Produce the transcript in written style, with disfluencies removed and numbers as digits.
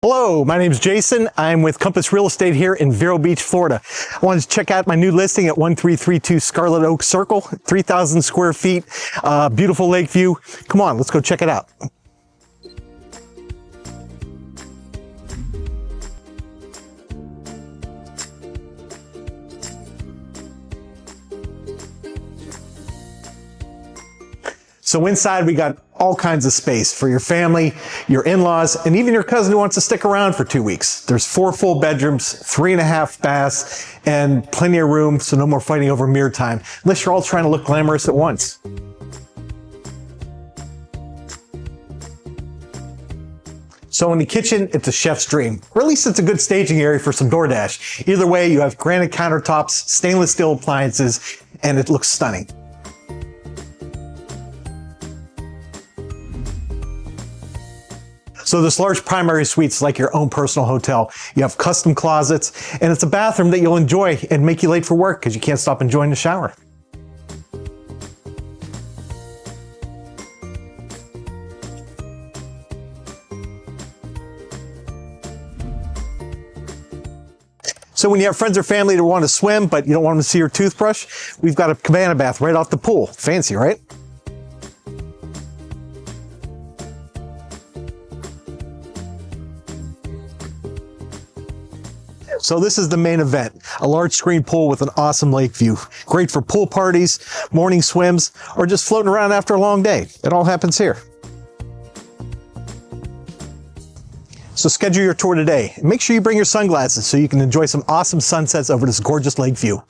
Hello, my name is Jason. I'm with Compass Real Estate here in Vero Beach, Florida. I wanted to check out my new listing at 1332 Scarlet Oak Circle, 3,000 square feet, beautiful lake view. Come on, let's go check it out. So inside we got all kinds of space for your family, your in-laws, and even your cousin who wants to stick around for 2 weeks. There's 4 full bedrooms, 3.5 baths, and plenty of room, so no more fighting over mirror time, unless you're all trying to look glamorous at once. So in the kitchen, it's a chef's dream, or at least it's a good staging area for some DoorDash. Either way, you have granite countertops, stainless steel appliances, and it looks stunning. So this large primary suite's like your own personal hotel. You have custom closets, and it's a bathroom that you'll enjoy and make you late for work because you can't stop enjoying the shower. So when you have friends or family that want to swim, but you don't want them to see your toothbrush, we've got a cabana bath right off the pool. Fancy, right? So this is the main event, a large screen pool with an awesome lake view. Great for pool parties, morning swims, or just floating around after a long day. It all happens here. So schedule your tour today. Make sure you bring your sunglasses so you can enjoy some awesome sunsets over this gorgeous lake view.